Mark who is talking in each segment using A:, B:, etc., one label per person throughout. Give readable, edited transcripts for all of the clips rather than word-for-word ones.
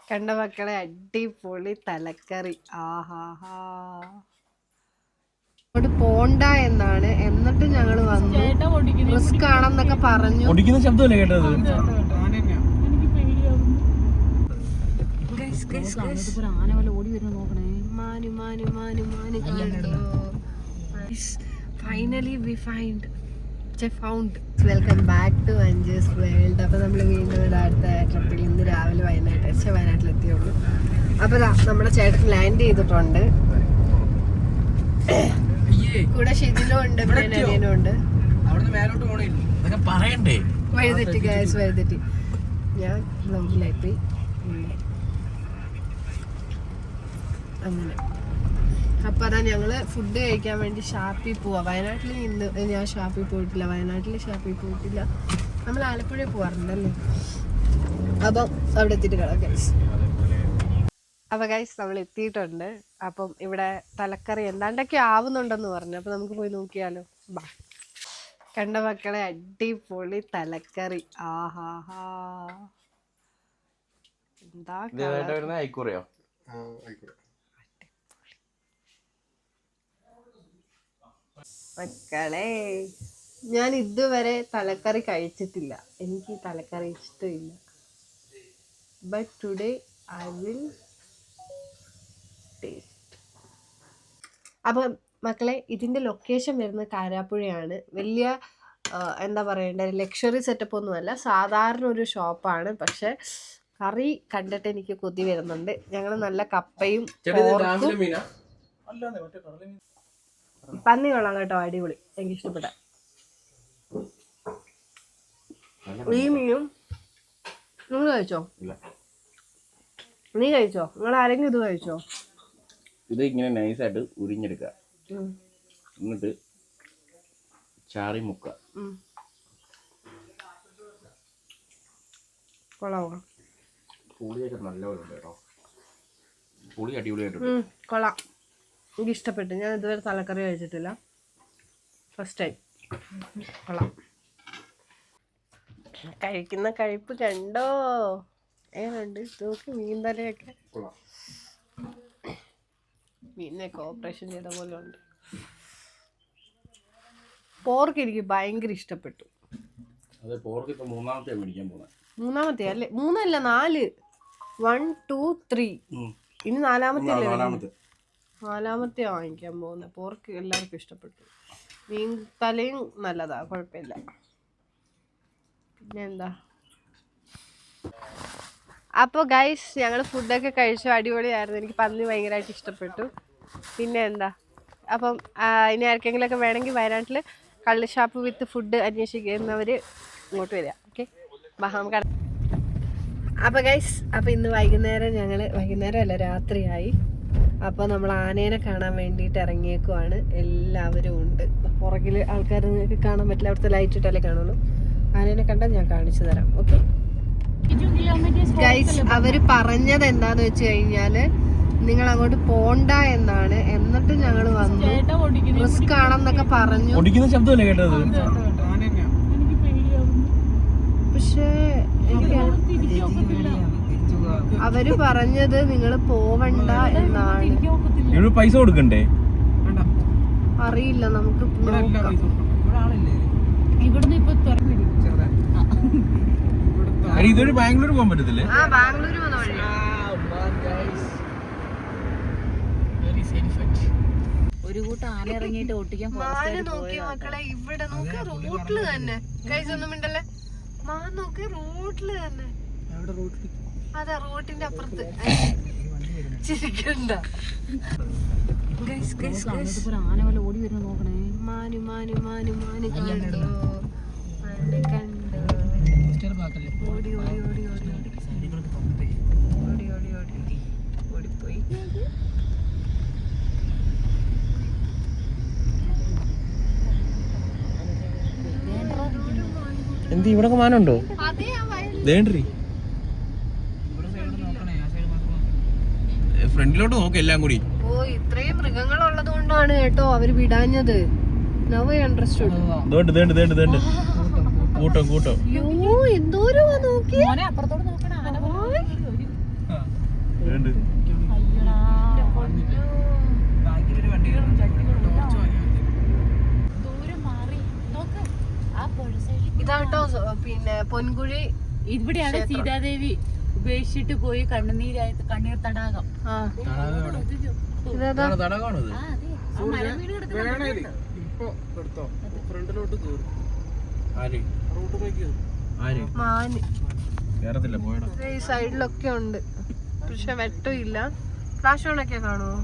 A: കണ്ട മക്കളെ, അടിപൊളി തലക്കറി. ആഹാഹാ. അങ്ങോട്ട് പോണ്ട എന്നാണ്, എന്നിട്ട് ഞങ്ങള് വന്നു. റിസ്ക് ആണെന്നൊക്കെ പറഞ്ഞു.
B: ശബ്ദമല്ലേ കേട്ടത്?
A: Finally we found. Welcome back to Anju's world. അപ്പോൾ നമ്മൾ വീണ്ടും ഇവിടെ അടുത്ത ട്രിപ്പിൽ ഇന്ന് രാവിലെ വയനാട്ടിലെത്തിയുള്ളൂ. അപ്പോൾ നമ്മുടെ ചേട്ടൻ ലാൻഡ് ചെയ്തിട്ടുണ്ട്. കൂടെ ഷിജിലും ഉണ്ട്, അനിയനും ഉണ്ട്. വഴുതെറ്റി ഗൈസ്, വഴുതെറ്റി. ഞാൻ ബ്ലോഗിലായിപ്പോയി. അങ്ങനെ അപ്പം അതാ ഞങ്ങൾ ഫുഡ് കഴിക്കാൻ വേണ്ടി ഷാപ്പിൽ പോവാം. വയനാട്ടിൽ ഇന്ന് ഞാൻ ഷാപ്പിൽ പോയിട്ടില്ല. നമ്മൾ ആലപ്പുഴ പോവാറുണ്ടല്ലേ. അപ്പം അവിടെ എത്തിയിട്ട് കാണാം ഗൈസ്. അപ്പം ഗൈസ് നമ്മൾ എത്തിയിട്ടുണ്ട്. അപ്പം ഇവിടെ തലക്കറി എന്താണ്ടൊക്കെ ആവുന്നുണ്ടെന്ന് പറഞ്ഞു. അപ്പം നമുക്ക് പോയി നോക്കിയാലോ. ബാ, കണ്ട മക്കളെ, അടിപൊളി തലക്കറി. ആഹാഹാ, എന്താ മക്കളെ. ഞാൻ ഇതുവരെ തലക്കറി കഴിച്ചിട്ടില്ല. എനിക്ക് തലക്കറി ഇഷ്ടമില്ല. But today I will taste. അപ്പം മക്കളെ, ഇതിൻ്റെ ലൊക്കേഷൻ വരുന്നത് കാരാപ്പുഴയാണ്. വലിയ എന്താ പറയണ്ടേ, ലക്ഷറി സെറ്റപ്പ് ഒന്നുമല്ല, സാധാരണ ഒരു ഷോപ്പാണ്. പക്ഷെ കറി കണ്ടിട്ട് എനിക്ക് കൊതി വരുന്നുണ്ട്. ഞങ്ങൾ നല്ല കപ്പയും പന്നി കൊള്ളാം കേട്ടോ, അടിപൊളി, എനിക്ക് ഇഷ്ടപ്പെട്ട. ഈ മീനും നിങ്ങൾ കഴിച്ചോ? നീ കഴിച്ചോ? നിങ്ങൾ ആരെങ്കിലും ഇത് കഴിച്ചോ?
B: ഇത് ഇങ്ങനെ നൈസായിട്ട് ഉരിഞ്ഞെടുക്കുക, എന്നിട്ട് ചാറി മുക്കുക.
A: കൊള്ളാമോ?
B: പുളിയൊക്കെ നല്ലപോലെ ഉണ്ട് കേട്ടോ. പുളി അടിപൊളിയായിട്ട്
A: കൊള്ളാം, എനിക്ക് ഇഷ്ടപ്പെട്ടു. ഞാൻ ഇതുവരെ തലക്കറി കഴിച്ചിട്ടില്ല, ഫസ്റ്റ് ടൈം. കൊള്ളാം. കഴിക്കുന്ന കഴിപ്പ് കണ്ടോ? ഏതുണ്ട് നോക്കി. മീൻ തലയൊക്കെ, മീനൊക്കെ ഓപ്പറേഷൻ ചെയ്ത പോലെ ഉണ്ട്. പോർക്ക് എനിക്ക് ഭയങ്കര ഇഷ്ടപ്പെട്ടു. മൂന്നാമത്തെ അല്ലേ? 3 അല്ല 4. 1 2 3. ഇനി നാലാമത്തെ വാങ്ങിക്കാൻ പോകുന്നത്. പോർക്ക് എല്ലാവർക്കും ഇഷ്ടപ്പെട്ടു. മീൻ തലയും നല്ലതാ, കുഴപ്പമില്ല. പിന്നെ എന്താ, അപ്പോൾ ഗൈസ് ഞങ്ങൾ ഫുഡൊക്കെ കഴിച്ചു, അടിപൊളിയായിരുന്നു. എനിക്ക് പന്നി ഭയങ്കരമായിട്ട് ഇഷ്ടപ്പെട്ടു. പിന്നെ എന്താ, അപ്പം ഇനി ആർക്കെങ്കിലുമൊക്കെ വേണമെങ്കിൽ വയനാട്ടിൽ കള്ളിഷാപ്പ് വിത്ത് ഫുഡ് അന്വേഷിക്കുന്നവർ ഇങ്ങോട്ട് വരിക. ഓക്കെ, നമുക്ക്. അപ്പോൾ ഗൈസ്, അപ്പോൾ ഇന്ന് വൈകുന്നേരം അല്ല, രാത്രിയായി. അപ്പോൾ നമ്മൾ ആനേനെ കാണാൻ വേണ്ടിയിട്ട് ഇറങ്ങിയേക്കുവാണ്. എല്ലാവരും ഉണ്ട്. പുറകിൽ ആൾക്കാർ നിങ്ങൾക്ക് കാണാൻ പറ്റില്ല, അവിടുത്തെ ലൈറ്റ് ഇട്ടാലേ കാണുള്ളൂ. ആനേനെ കണ്ടാൽ ഞാൻ കാണിച്ചു തരാം. ഓക്കെ ഗൈസ്, അവർ പറഞ്ഞത് എന്താന്ന് വെച്ച് കഴിഞ്ഞാൽ നിങ്ങൾ അങ്ങോട്ട് പോണ്ട എന്നാണ്, എന്നിട്ട് ഞങ്ങൾ വന്നു. റിസ്ക് ആണെന്നൊക്കെ പറഞ്ഞു.
B: ശബ്ദമല്ലേ കേട്ടത്?
A: പക്ഷേ അവര് പറഞ്ഞത് നിങ്ങൾ പോവണ്ട എന്നാണ്.
B: പൈസ കൊടുക്കണ്ടേ?
A: അറിയില്ല, നമുക്ക് നോക്കാം.
B: ഇതൊരു ബാംഗ്ലൂർ പോകാൻ പറ്റത്തില്ലേ?
A: ബാംഗ്ലൂർ പോകുന്ന വഴി.
C: ഒരു കൂട്ടം ആന ഇറങ്ങിയിട്ട് ഒട്ടിക്കാൻ
A: നോക്കിയ മക്കളെ, ഇവിടെ നോക്കി റോട്ടില് തന്നെ. ഗൈസ് ഒന്നും മിണ്ടല്ലേ, നോക്കി റോട്ടില് തന്നെ. അതാ റോട്ടിന്റെ അപ്പുറത്ത്. ചിരിക്കണ്ട.
C: ആന പോലെ ഓടി വരുന്ന നോക്കണേ.
A: മാനു കണ്ടോ? ഓടി ഓടിപ്പോയി.
B: എന്ത് ഇവിടെ മാനുണ്ടോ? ഫ്രണ്ടിലോട്ട് നോക്ക് എല്ലാം കൂടി.
A: ഓ, ഇത്രയും മൃഗങ്ങളുള്ളത് കൊണ്ടാണ് കേട്ടോ അവര് വിടാഞ്ഞത്. Now I understood.
B: കൂട്ടോ
A: യോ, എന്തോരോ നോക്കി.
C: അപ്പുറത്തോട്ട് നോക്കണ ആന
A: പൊൻകുഴി
C: ഇവിടെയാണ് സീതാദേവി ഉപേക്ഷിച്ചിട്ട് പോയി കണ്ണീർ തടാകം.
A: ഇതേതാ?
B: തടാകമാണത്.
A: മാന്
B: കേറത്തില്ല, പോയടാ.
A: ഈ സൈഡിലൊക്കെ ഉണ്ട്, പക്ഷെ വെട്ടമില്ല. ഫ്ലാഷ് ഓൺ ഒക്കെ കാണുമോ?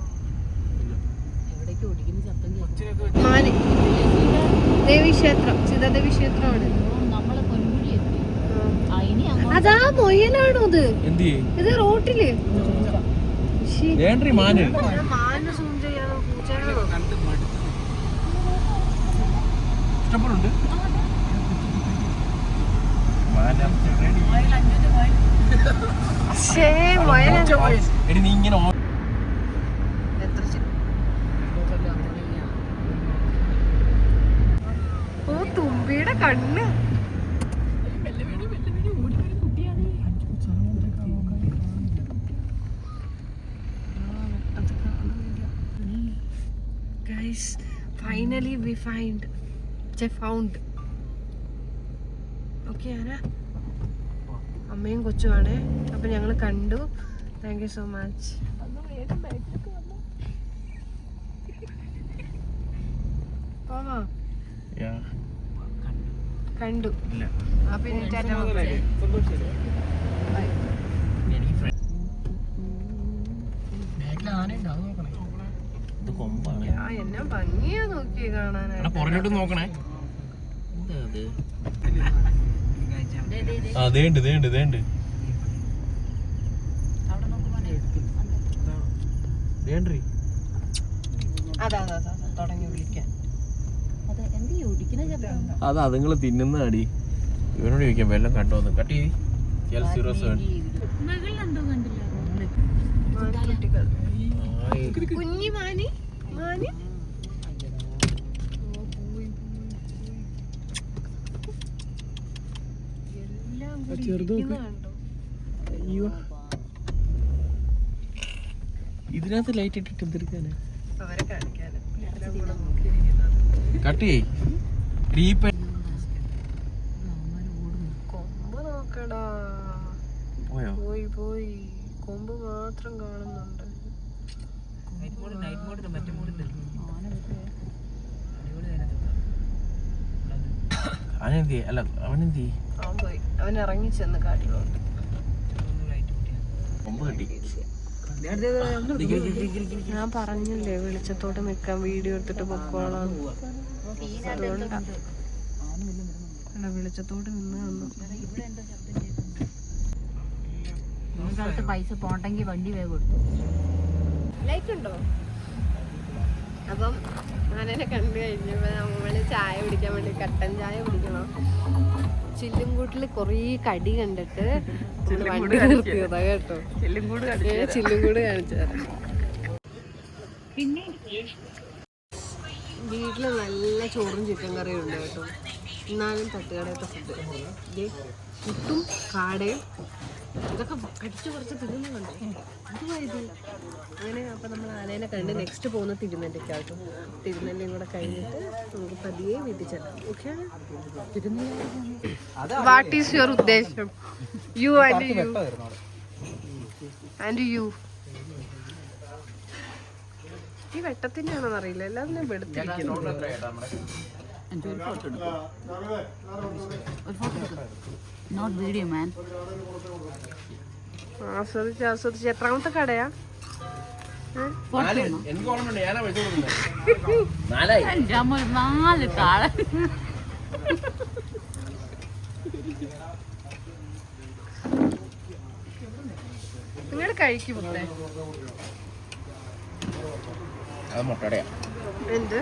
C: എവിടേക്ക് ഓടിക്കുന്ന ശബ്ദം കേൾക്കും.
A: മാന് ദേവീക്ഷേത്രം, സീതാദേവി ക്ഷേത്രമാണ്.
C: നമ്മള് പൊൻകുഴി എത്തി. ഇനി
A: അതാ മൊയ്യലാണോ ഇത്?
B: എന്ത്
A: ഇത് റോട്ടില്
B: മാന്
A: മാന് സൂം ചെയ്യാനോ പൂച്ചയാണോ?
B: ഇഷ്ടപ്പെടുന്നുണ്ട്. എടി നീ ഇങ്ങനെ
A: ഓ തുമ്പിയുടെ കണ്ണ്. Guys, finally we found. Okay, Anna. അമ്മയും കൊച്ചുമാണേ. അപ്പം ഞങ്ങൾ കണ്ടു. Thank you so much. പോവാ കണ്ടു. അപ്പൊ ഇനി ടാറ്റ. എന്നാ ഭംഗിയാ നോക്കി കാണാനായിട്ട്.
B: നോക്കണേ.
A: അതാ തുടങ്ങി വിളിക്കാൻ.
B: അതാ അതുങ്ങള് തിന്നുന്ന അടി. ഇവനോട് ചോദിക്കാം വെല്ലം കണ്ടോന്ന്. കട്ടി
A: കുഞ്ഞി മാനി മാനി
B: ഇതിനകത്ത് ലൈറ്റ് ഇട്ടിട്ട് എന്തെടുക്കാനാ?
A: അവരെ കാണിക്കാന്.
B: കട്ടി
A: കൊമ്പ് നോക്കടാ. പോയി കൊമ്പ് മാത്രം കാണുന്നുണ്ട്. അവൻ പോയി. അവൻ ഇറങ്ങി ചെന്ന് കാട്ടിലോട്ട്. ഞാൻ പറഞ്ഞില്ലേ വെളിച്ചത്തോട്ട് നിക്കാൻ, വീഡിയോ എടുത്തിട്ട് പൊക്കോളാം. അതുകൊണ്ടാ വെളിച്ചത്തോട്ട് നിന്ന് തന്നു.
C: പൈസ പോണ്ടെങ്കിൽ വണ്ടി വേഗം കൊടുത്തു.
A: ലൈറ്റ് ഉണ്ടോ? അപ്പം ആനനെ കണ്ടു കഴിഞ്ഞപ്പോ നമ്മള് ചായ കുടിക്കാൻ വേണ്ടി കട്ടൻ ചായ കുടിക്കണം. ചില്ലുംകൂട്ടിൽ കൊറേ കടി കണ്ടിട്ട് വണ്ടി നിർത്തിയതാ കേട്ടോ. ചില്ലുംകൂട് കാണിച്ചു തരാം. വീട്ടില് നല്ല ചോറും ചിക്കൻ കറിയും ഉണ്ട് കേട്ടോ. എന്നാലും തട്ടുകടയത്തെ ഫുഡ് പുട്ടും കാടയും ഇതൊക്കെ കടിച്ചു കുറച്ച് തിന്നുന്നുണ്ടോ? അതുമായത് അങ്ങനെ. അപ്പം നമ്മൾ ആനേനെ കണ്ട് നെക്സ്റ്റ് പോകുന്ന തിരുനെല്ലിക്കാട്ടോ. തിരുനെല്ലിയും കൂടെ കഴിഞ്ഞിട്ട് നമുക്ക് പതിയെ വീട്ടിൽ ചെല്ലാം. ഓക്കെ? വാട്ട് ഈസ് യുവർ ഉദ്ദേശം? യു ആൻഡ് ഈ വെട്ടത്തിൻ്റെ ആണെന്ന് അറിയില്ല. എല്ലാം വെളുത്തിരിക്കുന്നു.
C: നോട്ട് വീഡിയോ മാൻ.
A: ആസ്വദിച്ച് എത്രാമത്തെ കടയാ?
C: നാല് താഴെ.
A: നിങ്ങൾ കഴിക്കും
B: അത് മുട്ടടയാ.
A: എന്ത്